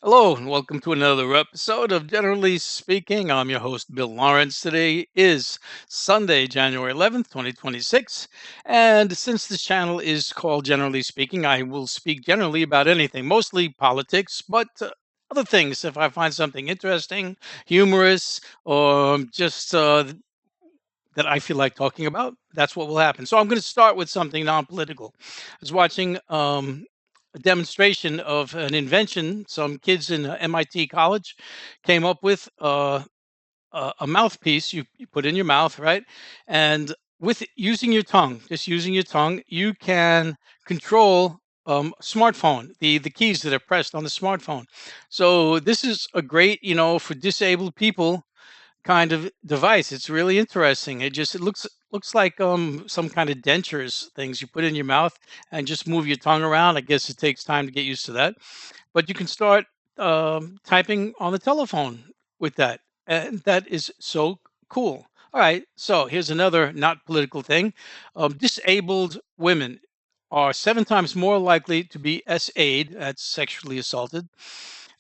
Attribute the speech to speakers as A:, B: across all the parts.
A: Hello, and welcome to another episode of Generally Speaking. I'm your host, Bill Lawrence. Today is Sunday, January 11th, 2026. And since this channel is called Generally Speaking, I will speak generally about anything, mostly politics, but other things. If I find something interesting, humorous, or just that I feel like talking about, that's what will happen. So I'm going to start with something non political. I was watching a demonstration of an invention some kids in MIT college came up with. A mouthpiece you put in your mouth, right? And with using your tongue, just using your tongue, you can control smartphone, the keys that are pressed on the smartphone. So this is a great, for disabled people kind of device. It's really interesting. It looks like some kind of dentures things you put in your mouth and just move your tongue around. I guess it takes time to get used to that, but you can start typing on the telephone with that, and that is so cool. All right, so here's another not political thing. Disabled women are 7 times more likely to be SA'd, that's sexually assaulted,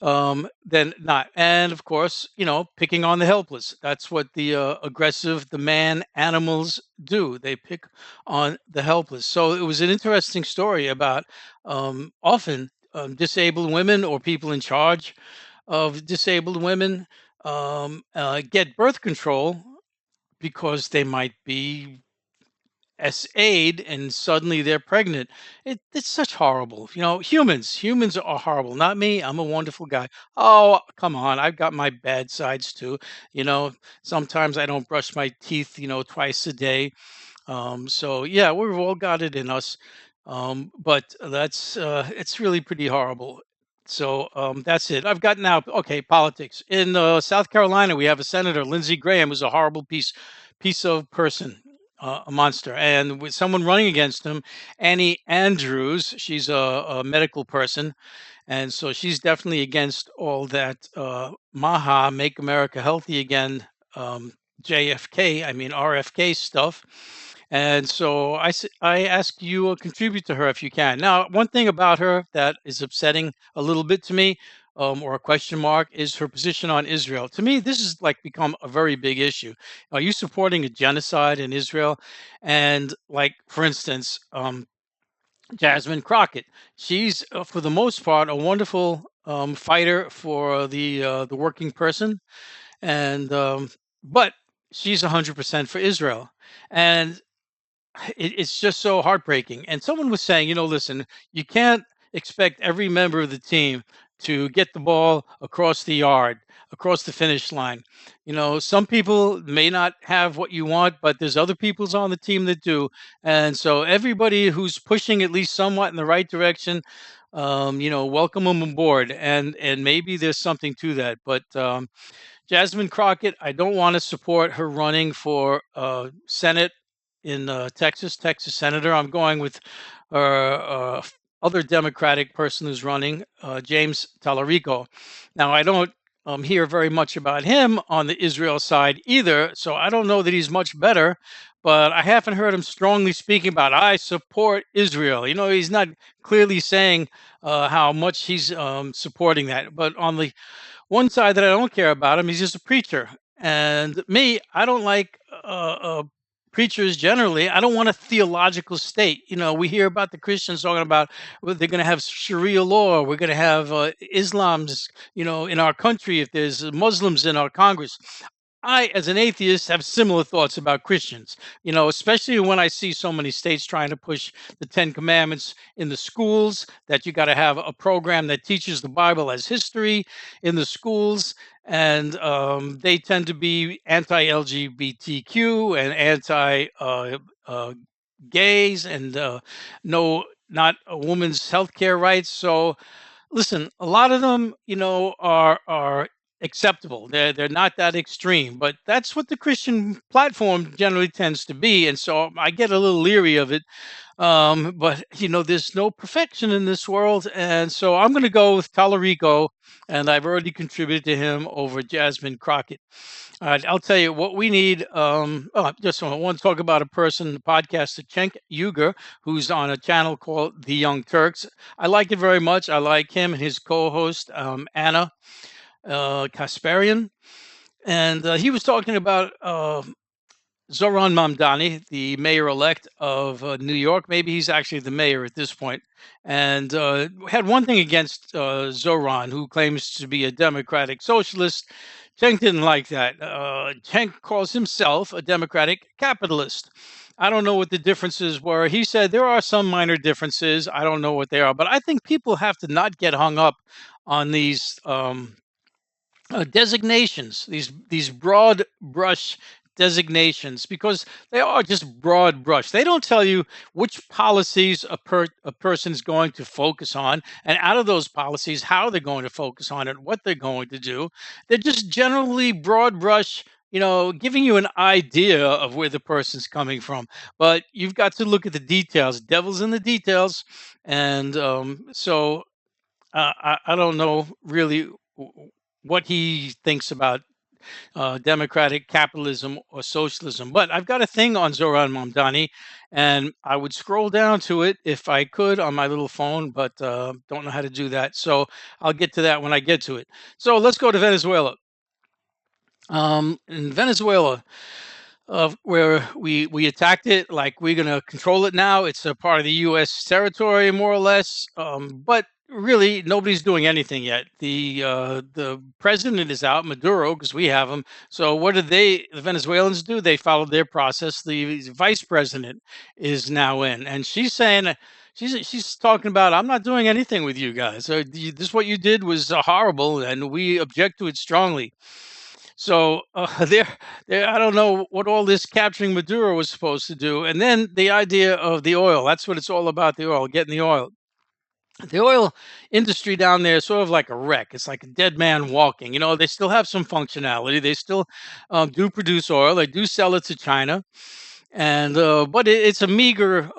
A: than not. And of course, picking on the helpless. That's what the aggressive, the man animals do. They pick on the helpless. So it was an interesting story about often disabled women or people in charge of disabled women get birth control because they might be SA'd and suddenly they're pregnant. It's such horrible. Humans are horrible. Not me. I'm a wonderful guy. Oh, come on. I've got my bad sides too. You know, Sometimes I don't brush my teeth, twice a day. So yeah, we've all got it in us. But it's really pretty horrible. So that's it. I've got now. Okay, politics in South Carolina. We have a senator, Lindsey Graham, who's a horrible piece of person, a monster. And with someone running against him, Annie Andrews, she's a medical person, and so she's definitely against all that MAHA, Make America Healthy Again, JFK, I mean RFK stuff. And so I ask you to contribute to her if you can. Now, one thing about her that is upsetting a little bit to me, or a question mark, is her position on Israel. To me, this has like become a very big issue. Are you supporting a genocide in Israel? And like, for instance, Jasmine Crockett. She's, for the most part, a wonderful fighter for the working person, and but she's 100% for Israel, and it's just so heartbreaking. And someone was saying, listen, you can't expect every member of the team to get the ball across the yard, across the finish line. Some people may not have what you want, but there's other people's on the team that do. And so everybody who's pushing at least somewhat in the right direction, welcome them aboard. And maybe there's something to that. But Jasmine Crockett, I don't want to support her running for Senate in Texas senator. I'm going with other Democratic person who's running, James Tallarico. Now, I don't hear very much about him on the Israel side either, so I don't know that he's much better. But I haven't heard him strongly speaking about I support Israel. He's not clearly saying how much he's supporting that. But on the one side that I don't care about him, he's just a preacher. And me, I don't like preachers generally. I don't want a theological state. We hear about the Christians talking about, well, they're going to have Sharia law. We're going to have Islam's, in our country if there's Muslims in our Congress. I, as an atheist, have similar thoughts about Christians, especially when I see so many states trying to push the Ten Commandments in the schools, that you got to have a program that teaches the Bible as history in the schools. And they tend to be anti LGBTQ and anti gays and no, not a woman's health care rights. So, listen, a lot of them, are acceptable. They're not that extreme, but that's what the Christian platform generally tends to be, and so I get a little leery of it. But there's no perfection in this world, and so I'm going to go with Talarico, and I've already contributed to him over Jasmine Crockett. All right, I'll tell you what we need. Just I want to talk about a person, the podcaster Cenk Uygur, who's on a channel called The Young Turks. I like it very much. I like him and his co-host Anna Kasparian, and he was talking about Zoran Mamdani, the mayor-elect of New York. Maybe he's actually the mayor at this point, and had one thing against Zoran, who claims to be a democratic socialist. Cenk didn't like that. Cenk calls himself a democratic capitalist. I don't know what the differences were. He said there are some minor differences. I don't know what they are, but I think people have to not get hung up on these designations, these broad brush designations, because they are just broad brush. They don't tell you which policies a person's going to focus on, and out of those policies, how they're going to focus on it, what they're going to do. They're just generally broad brush. Giving you an idea of where the person's coming from, but you've got to look at the details. Devil's in the details, and so I don't know really what he thinks about democratic capitalism or socialism. But I've got a thing on Zoran Mamdani, and I would scroll down to it if I could on my little phone, but don't know how to do that. So I'll get to that when I get to it. So let's go to Venezuela. In Venezuela, where we attacked it, like we're going to control it now. It's a part of the U.S. territory, more or less. But really, nobody's doing anything yet. The president is out, Maduro, because we have him. So what did the Venezuelans do? They followed their process. The vice president is now in, and she's saying. She's talking about, I'm not doing anything with you guys. This what you did was horrible, and we object to it strongly. So there, I don't know what all this capturing Maduro was supposed to do. And then the idea of the oil. That's what it's all about, the oil, getting the oil. The oil industry down there is sort of like a wreck. It's like a dead man walking. They still have some functionality. They still do produce oil. They do sell it to China, and but it's a meager,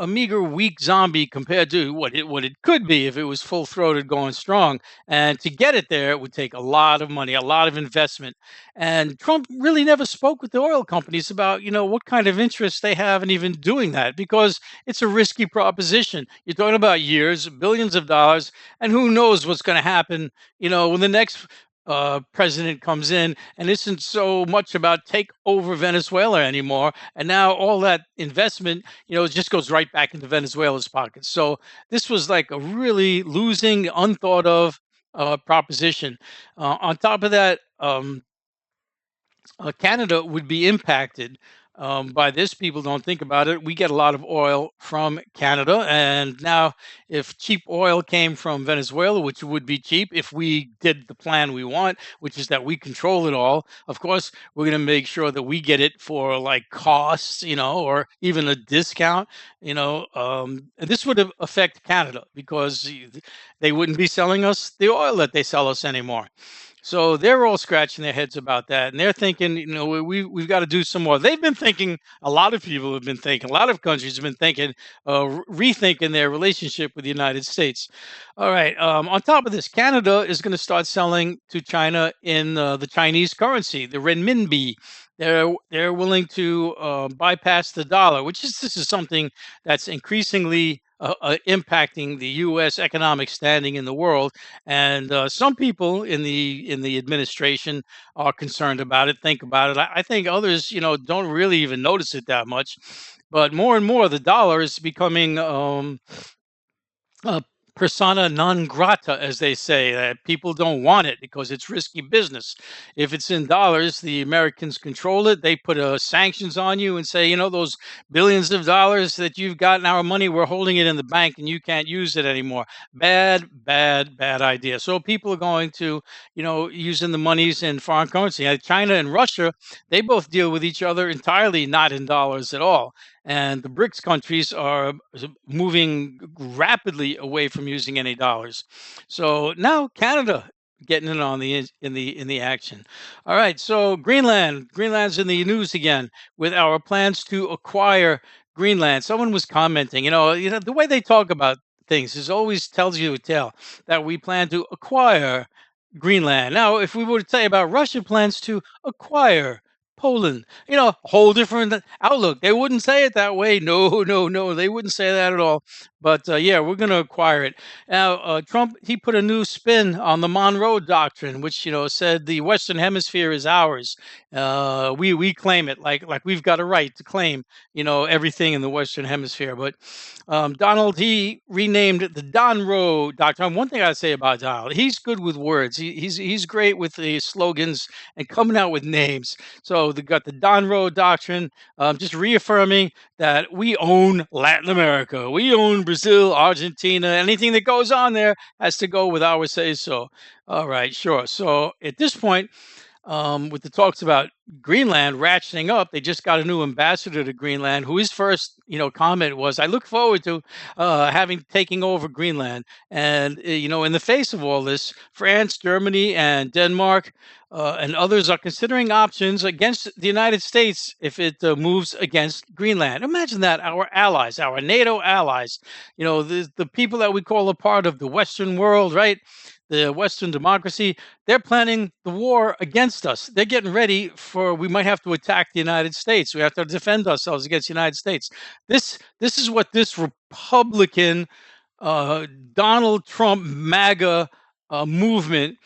A: weak zombie compared to what it could be if it was full throated, going strong. And to get it there, it would take a lot of money, a lot of investment. And Trump really never spoke with the oil companies about what kind of interest they have in even doing that, because it's a risky proposition. You're talking about years, billions of dollars, and who knows what's going to happen. When the next president comes in, and isn't so much about take over Venezuela anymore. And now all that investment, just goes right back into Venezuela's pockets. So this was like a really losing, unthought of proposition. On top of that, Canada would be impacted by this. People don't think about it. We get a lot of oil from Canada. And now, if cheap oil came from Venezuela, which would be cheap if we did the plan we want, which is that we control it all, of course, we're going to make sure that we get it for like costs, or even a discount. This would affect Canada because they wouldn't be selling us the oil that they sell us anymore. So they're all scratching their heads about that, and they're thinking, we've got to do some more. They've been thinking. A lot of people have been thinking. A lot of countries have been thinking, rethinking their relationship with the United States. All right. On top of this, Canada is going to start selling to China in the Chinese currency, the renminbi. They're willing to bypass the dollar, this is something that's increasingly impacting the U.S. economic standing in the world, and some people in the administration are concerned about it. Think about it. I think others, don't really even notice it that much, but more and more the dollar is becoming uh, persona non grata, as they say, that people don't want it because it's risky business. If it's in dollars, the Americans control it. They put sanctions on you and say, those billions of dollars that you've got in our money, we're holding it in the bank and you can't use it anymore. Bad, bad, bad idea. So people are going to, using the monies in foreign currency. China and Russia, they both deal with each other entirely not in dollars at all. And the BRICS countries are moving rapidly away from using any dollars. So now Canada getting in on the in the action. All right, so Greenland, Greenland's in the news again with our plans to acquire Greenland. Someone was commenting, the way they talk about things is always tells you a tale that we plan to acquire Greenland. Now, if we were to tell you about Russia plans to acquire Poland, whole different outlook. They wouldn't say it that way. No, no, no, they wouldn't say that at all. But yeah, we're going to acquire it. Now, Trump, he put a new spin on the Monroe Doctrine, which said the Western Hemisphere is ours. We claim it like we've got a right to claim everything in the Western Hemisphere. But Donald, he renamed it the Donroe Doctrine. One thing I say about Donald, he's good with words. He's great with the slogans and coming out with names. So they got the Donroe Doctrine, just reaffirming that we own Latin America, we own Brazil, Argentina. Anything that goes on there has to go with our say so. All right, sure. So at this point, with the talks about Greenland ratcheting up, they just got a new ambassador to Greenland, who his first, comment was, "I look forward to having taking over Greenland." And in the face of all this, France, Germany, and Denmark and others are considering options against the United States if it moves against Greenland. Imagine that, our allies, our NATO allies, the people that we call a part of the Western world, right? The Western democracy, they're planning the war against us. They're getting ready for we might have to attack the United States. We have to defend ourselves against the United States. This is what this Republican Donald Trump MAGA movement,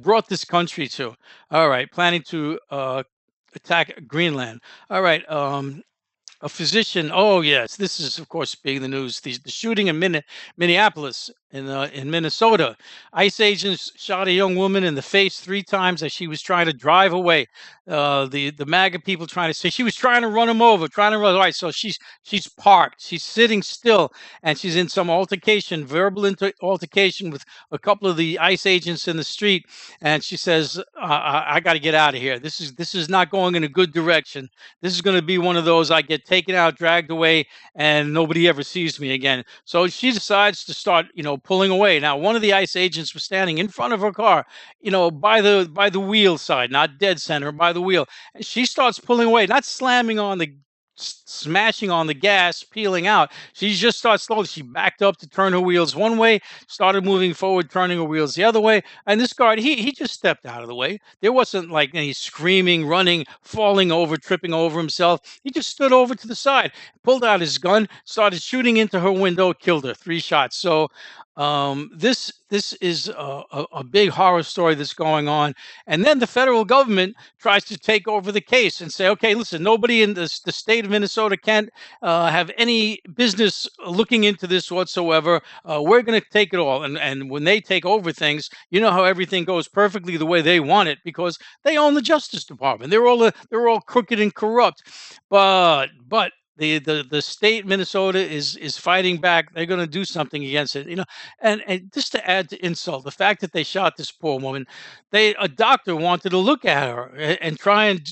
A: brought this country to. All right, planning to attack Greenland. All right. A physician. Oh yes, this is of course being the news. The shooting in Minneapolis in Minnesota. ICE agents shot a young woman in the face 3 times as she was trying to drive away. The MAGA people trying to say she was trying to run him over, trying to run. All right, so she's parked, she's sitting still, and she's in some altercation, verbal altercation with a couple of the ICE agents in the street, and she says, "I got to get out of here. This is not going in a good direction. This is going to be one of those I get taken out, dragged away, and nobody ever sees me again." So she decides to start, pulling away. Now, one of the ICE agents was standing in front of her car, by the wheel side, not dead center, by the wheel. And she starts pulling away, not slamming on the smashing on the gas, peeling out. She just starts slowly. She backed up to turn her wheels one way, started moving forward, turning her wheels the other way. And this guard, he just stepped out of the way. There wasn't like any screaming, running, falling over, tripping over himself. He just stood over to the side, pulled out his gun, started shooting into her window, killed her, 3 shots. So this is a big horror story that's going on. And then the federal government tries to take over the case and say, okay, listen, nobody in the state of Minnesota can't have any business looking into this whatsoever. We're going to take it all. And when they take over things, you know how everything goes perfectly the way they want it because they own the Justice Department. They're all crooked and corrupt. But the state Minnesota is fighting back. They're going to do something against it, And just to add to insult, the fact that they shot this poor woman, a doctor wanted to look at her and try and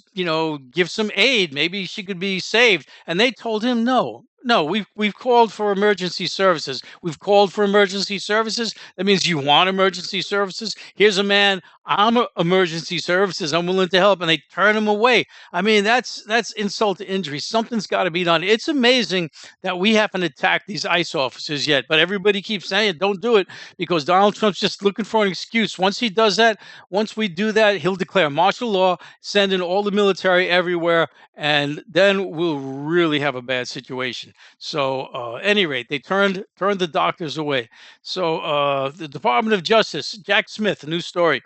A: give some aid. Maybe she could be saved, and they told him no. No, we've called for emergency services. We've called for emergency services. That means you want emergency services. Here's a man. I'm emergency services. I'm willing to help, and they turn him away. I mean, that's insult to injury. Something's got to be done. It's amazing that we haven't attacked these ICE officers yet, but everybody keeps saying, "Don't do it," because Donald Trump's just looking for an excuse. Once he does that, once we do that, he'll declare martial law, send in all the military everywhere, and then we'll really have a bad situation. So, any rate, they turned the doctors away. So, the Department of Justice, Jack Smith, a new story.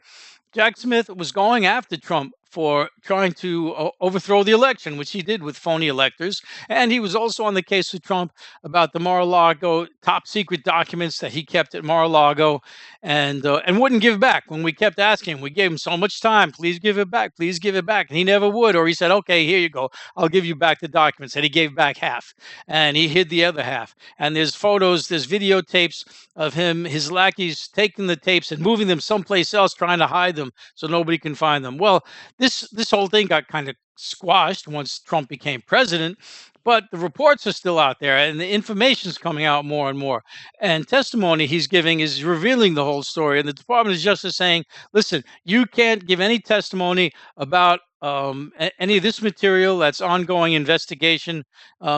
A: Jack Smith was going after Trump for trying to overthrow the election, which he did with phony electors. And he was also on the case with Trump about the Mar-a-Lago top secret documents that he kept at Mar-a-Lago and wouldn't give back. When we kept asking him, we gave him so much time, please give it back, please give it back. And he never would. Or he said, okay, here you go. I'll give you back the documents. And he gave back half and he hid the other half. And there's photos, there's videotapes of him, his lackeys taking the tapes and moving them someplace else, trying to hide them so nobody can find them. Well, this whole thing got kind of squashed once Trump became president, but the reports are still out there, and the information is coming out more and more. And testimony he's giving is revealing the whole story. And the Department of Justice saying, "Listen, you can't give any testimony about." Any of this material that's ongoing investigation.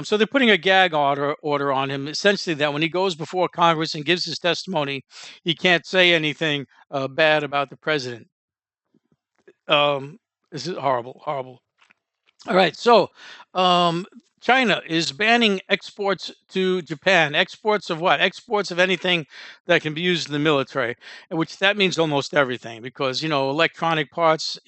A: So they're putting a gag order on him, essentially that when he goes before Congress and gives his testimony, he can't say anything bad about the president. Um, this is horrible, horrible. All right, so um, China is banning exports to Japan. Exports of what? Exports of anything that can be used in the military, which that means almost everything, because electronic parts,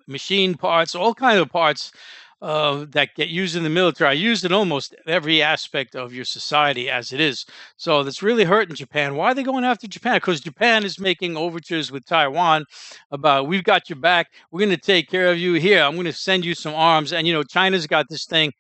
A: machine parts, all kind of parts that get used in the military are used in almost every aspect of your society as it is. So that's really hurting Japan. Why are they going after Japan? Because Japan is making overtures with Taiwan about, we've got your back. We're going to take care of you. Here, I'm going to send you some arms. And China's got this thing,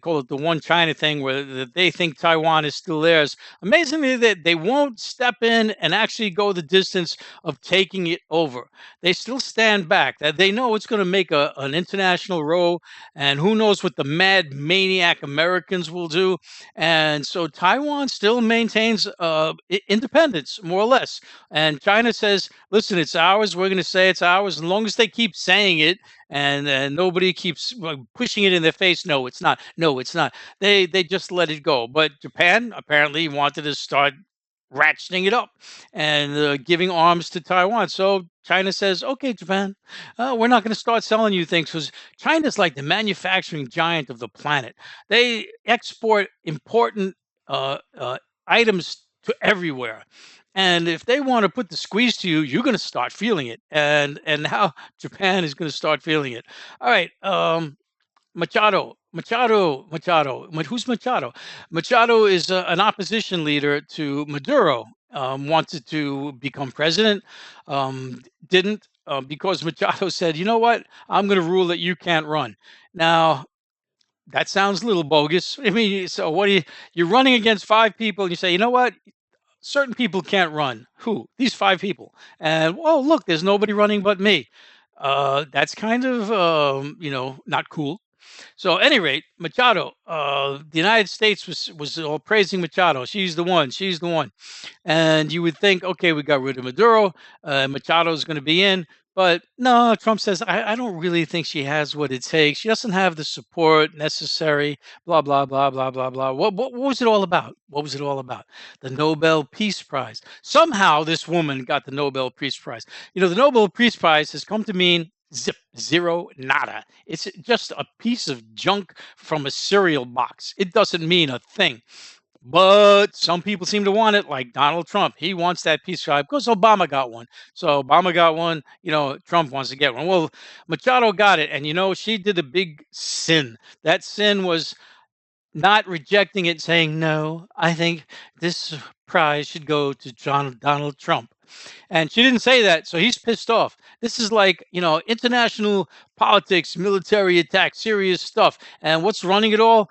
A: call it the one China thing, where they think Taiwan is still theirs. Amazingly, they won't step in and actually go the distance of taking it over. They still stand back. That they know it's going to make an international row, and who knows what the mad maniac Americans will do. And so Taiwan still maintains independence, more or less. And China says, listen, it's ours. We're going to say it's ours. As long as they keep saying it, and nobody keeps pushing it in their face. No, it's not. No, it's not. They just let it go. But Japan apparently wanted to start ratcheting it up and giving arms to Taiwan. So China says, okay, Japan, we're not going to start selling you things, because China's like the manufacturing giant of the planet. They export important items to everywhere. And if they want to put the squeeze to you, you're going to start feeling it. And now Japan is going to start feeling it. All right. Machado. Who's Machado? Machado is an opposition leader to Maduro. Wanted to become president, didn't, because Machado said, "You know what? I'm going to rule that you can't run." Now that sounds a little bogus. I mean, so what do you're running against five people, and you say, "You know what? Certain people can't run." Who? These five people. And, well, look, there's nobody running but me. That's kind of not cool. So, at any rate, Machado, the United States was all praising Machado. She's the one. She's the one. And you would think, okay, we got rid of Maduro. Machado's going to be in. But no, Trump says, I don't really think she has what it takes. She doesn't have the support necessary, blah, blah, blah, blah, blah, blah. What was it all about? What was it all about? The Nobel Peace Prize. Somehow this woman got the Nobel Peace Prize. The Nobel Peace Prize has come to mean zip, zero, nada. It's just a piece of junk from a cereal box. It doesn't mean a thing. But some people seem to want it, like Donald Trump. He wants that peace prize because Obama got one. So Obama got one, Trump wants to get one. Well, Machado got it. And, she did a big sin. That sin was not rejecting it, saying, no, I think this prize should go to Donald Trump. And she didn't say that, so he's pissed off. This is like, international politics, military attack, serious stuff. And what's running it all?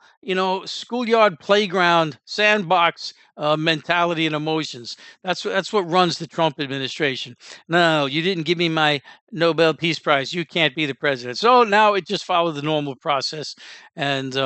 A: Schoolyard playground, sandbox mentality and emotions. That's what runs the Trump administration. No, you didn't give me my Nobel Peace Prize. You can't be the president. So now it just followed the normal process, and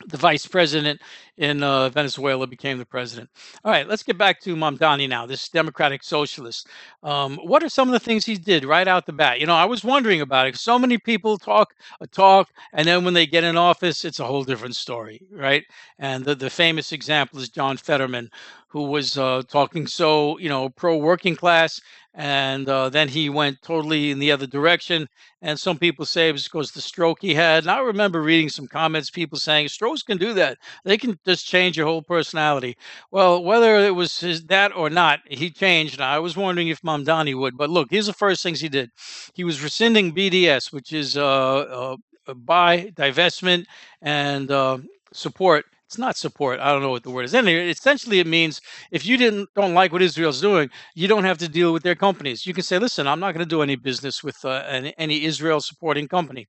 A: the vice president in Venezuela became the president. All right, let's get back to Mamdani now, this democratic socialist. What are some of the things he did right out the bat? I was wondering about it. So many people talk a talk, and then when they get in office, it's a whole different story, right? And the famous example is John Fetterman, who was talking so, pro working class, and then he went totally in the other direction. And some people say it was because the stroke he had. And I remember reading some comments, people saying strokes can do that. They can just change your whole personality. Well, whether it was that or not, he changed. And I was wondering if Mamdani would. But look, here's the first things he did. He was rescinding BDS, which is buy, divestment, and support. It's not support. I don't know what the word is. Anyway, essentially, it means if you don't like what Israel's doing, you don't have to deal with their companies. You can say, listen, I'm not going to do any business with any Israel supporting company.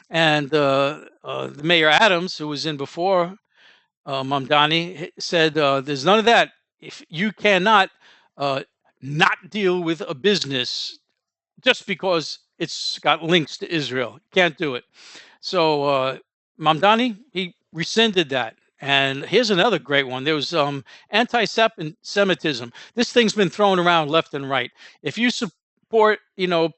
A: And the Mayor Adams, who was in before Mamdani, said, there's none of that. If you cannot not deal with a business just because it's got links to Israel. Can't do it. So Mamdani, he rescinded that. And here's another great one. There was anti-Semitism. This thing's been thrown around left and right. If you support,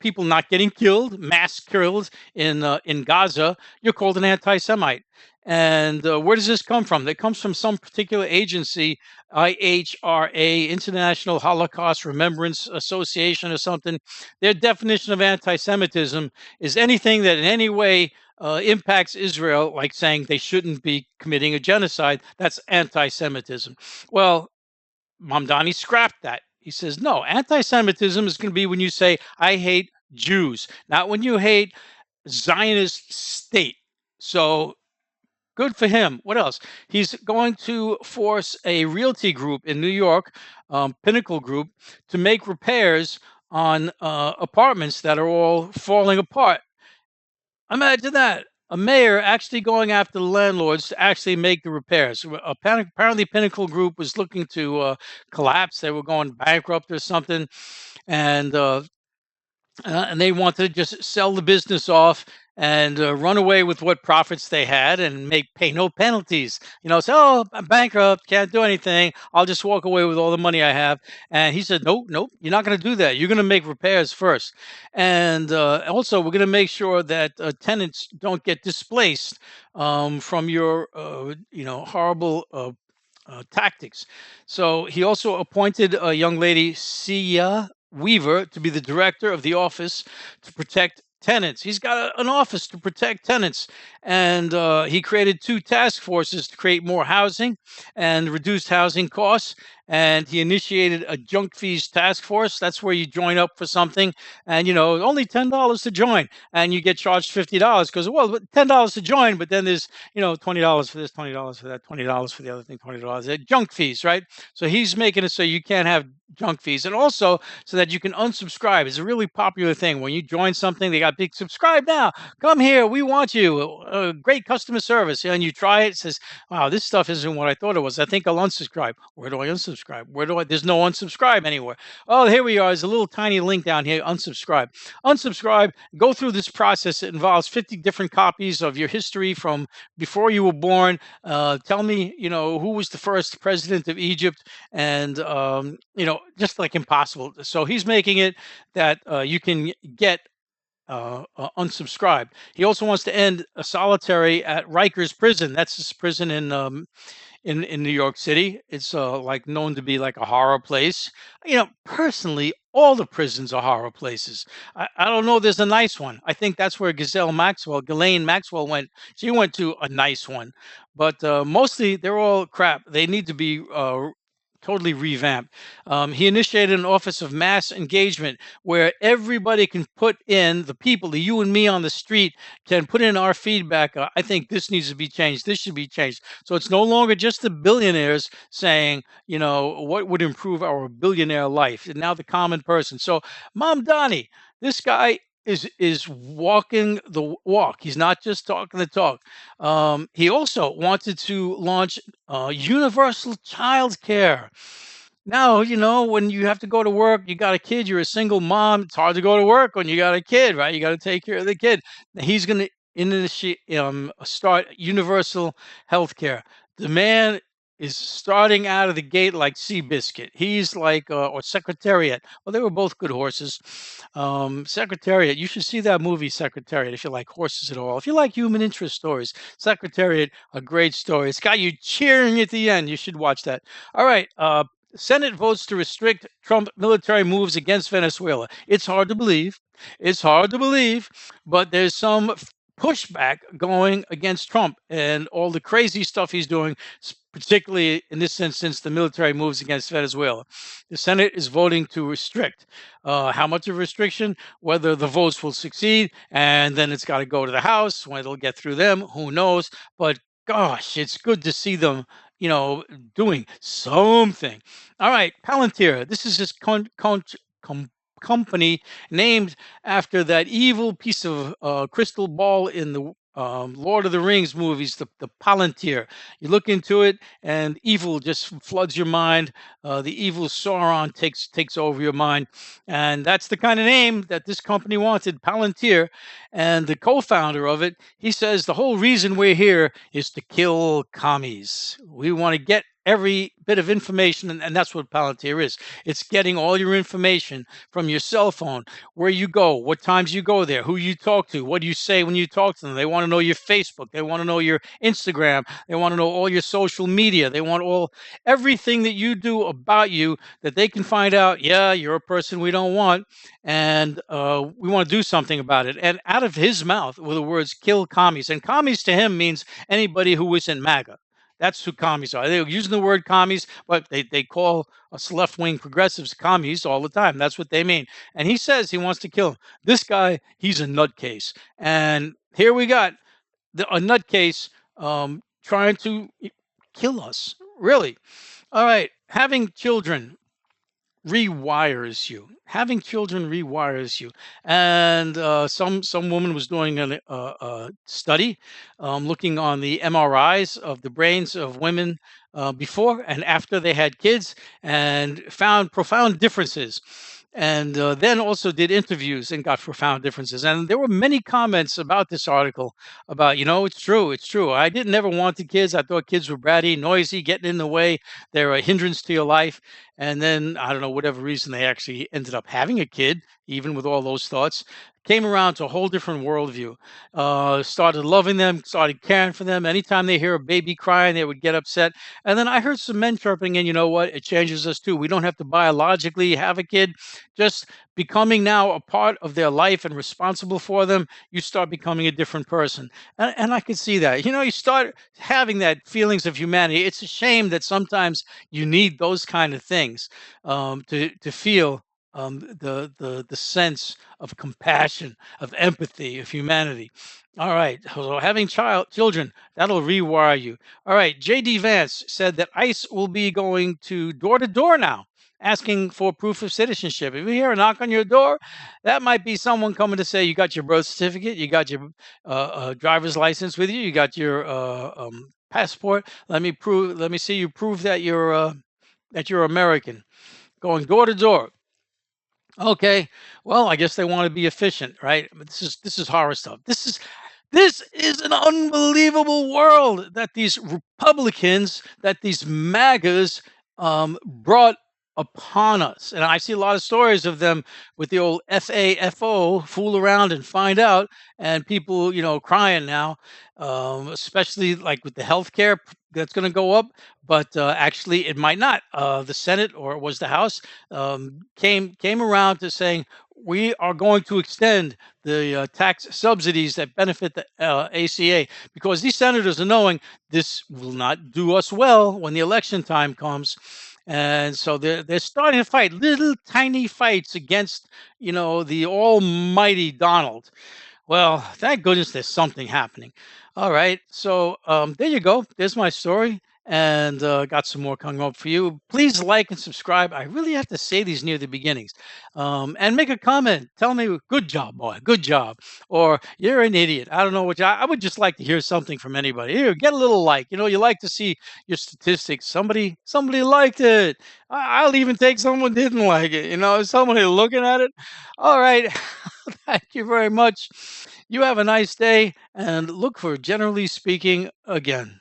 A: people not getting killed, mass killed in Gaza, you're called an anti-Semite. And where does this come from? It comes from some particular agency, IHRA, International Holocaust Remembrance Association, or something. Their definition of anti-Semitism is anything that in any way impacts Israel, like saying they shouldn't be committing a genocide. That's anti Semitism. Well, Mamdani scrapped that. He says, no, anti Semitism is going to be when you say, I hate Jews, not when you hate Zionist state. So good for him. What else? He's going to force a realty group in New York, Pinnacle Group, to make repairs on apartments that are all falling apart. Imagine that. A mayor actually going after the landlords to actually make the repairs. Apparently, Pinnacle Group was looking to collapse. They were going bankrupt or something, and and they wanted to just sell the business off and run away with what profits they had and pay no penalties. Say, oh, I'm bankrupt, can't do anything. I'll just walk away with all the money I have. And he said, nope, nope, you're not going to do that. You're going to make repairs first. And also, we're going to make sure that tenants don't get displaced from your, horrible tactics. So he also appointed a young lady, Sia Weaver, to be the director of the office to protect tenants. He's got an office to protect tenants, and he created two task forces to create more housing and reduced housing costs. And he initiated a junk fees task force. That's where you join up for something, and only $10 to join, and you get charged $50 because $10 to join, but then there's $20 for this, $20 for that, $20 for the other thing, $20. Junk fees, right? So he's making it so you can't have junk fees, and also so that you can unsubscribe. It's a really popular thing. When you join something, they got big subscribe now. Come here, we want you. Great customer service. And you try it, it says, wow, this stuff isn't what I thought it was. I think I'll unsubscribe. Where do I unsubscribe? There's no unsubscribe anywhere. Oh, here we are. There's a little tiny link down here, unsubscribe. Unsubscribe, go through this process. It involves 50 different copies of your history from before you were born. Tell me, who was the first president of Egypt, and just like impossible. So he's making it that you can get unsubscribed. He also wants to end a solitary at Rikers Prison. That's this prison in New York City. It's like known to be like a horror place. Personally, all the prisons are horror places. I don't know. There's a nice one. I think that's where Ghislaine Maxwell went. She went to a nice one, but mostly they're all crap. They need to be totally revamped. He initiated an office of mass engagement where everybody can put in, the people, the you and me on the street can put in our feedback. I think this needs to be changed. This should be changed. So it's no longer just the billionaires saying, what would improve our billionaire life, and now the common person. So Mamdani, this guy is walking the walk. He's not just talking the talk. He also wanted to launch universal child care. Now, when you have to go to work, you got a kid, you're a single mom, it's hard to go to work when you got a kid, right? You got to take care of the kid. He's going to start universal health care. The man is starting out of the gate like Seabiscuit. He's like, or Secretariat. Well, they were both good horses. Secretariat, you should see that movie, Secretariat, if you like horses at all. If you like human interest stories, Secretariat, a great story. It's got you cheering at the end. You should watch that. All right. Senate votes to restrict Trump military moves against Venezuela. It's hard to believe. It's hard to believe, but there's some pushback going against Trump and all the crazy stuff he's doing, particularly in this instance, the military moves against Venezuela. The Senate is voting to restrict. How much of restriction? Whether the votes will succeed, and then it's got to go to the House. When it'll get through them, who knows? But gosh, it's good to see them, doing something. All right, Palantir. This is this company named after that evil piece of crystal ball in the Lord of the Rings movies, the Palantir. You look into it, and evil just floods your mind. The evil Sauron takes over your mind, and that's the kind of name that this company wanted, Palantir. And the co-founder of it, he says the whole reason we're here is to kill commies. We want to get every bit of information, and that's what Palantir is. It's getting all your information from your cell phone, where you go, what times you go there, who you talk to, what do you say when you talk to them. They want to know your Facebook, they want to know your Instagram, they want to know all your social media, they want all everything that you do about you, that they can find out, yeah, you're a person we don't want, and we want to do something about it. And out of his mouth were the words "kill commies," and commies to him means anybody who isn't MAGA. That's who commies are. They're using the word commies, but they call us left wing progressives commies all the time. That's what they mean. And he says he wants to kill him. This guy, he's a nutcase. And here we got a nutcase trying to kill us. Really. All right. Having children rewires you. Having children rewires you. And some woman was doing a study looking on the MRIs of the brains of women before and after they had kids, and found profound differences. And then also did interviews and got profound differences. And there were many comments about this article about, it's true, it's true. I didn't ever want the kids. I thought kids were bratty, noisy, getting in the way. They're a hindrance to your life. And then, I don't know, whatever reason, they actually ended up having a kid, even with all those thoughts. Came around to a whole different worldview. Started loving them, started caring for them. Anytime they hear a baby crying, they would get upset. And then I heard some men chirping in, you know what? It changes us too. We don't have to biologically have a kid. Just becoming now a part of their life and responsible for them, you start becoming a different person. And I can see that. You start having that feelings of humanity. It's a shame that sometimes you need those kind of things to feel the sense of compassion, of empathy, of humanity. All right, so having children, that'll rewire you. All right, J.D. Vance said that ICE will be going to door now, asking for proof of citizenship. If you hear a knock on your door, that might be someone coming to say you got your birth certificate, you got your driver's license with you, you got your passport. Let me see you prove that you're American. Going door to door. Okay, well, I guess they want to be efficient, right? But this is horror stuff. This is an unbelievable world that these Republicans, that these MAGAs brought upon us. And I see a lot of stories of them with the old FAFO, fool around and find out, and people, crying now, especially like with the healthcare that's going to go up. But actually, it might not. The Senate, or it was the House, came around to saying we are going to extend the tax subsidies that benefit the ACA, because these senators are knowing this will not do us well when the election time comes. And so they're starting to fight little tiny fights against, the almighty Donald. Well, thank goodness there's something happening. All right. So there you go. There's my story. And got some more coming up for you. Please like and subscribe. I really have to say these near the beginnings. And make a comment. Tell me, good job, boy. Good job. Or you're an idiot. I don't know what I would just like to hear something from anybody. Here, get a little like. You like to see your statistics. Somebody liked it. I'll even take someone didn't like it. Somebody looking at it. All right. Thank you very much. You have a nice day, and look for Generally Speaking again.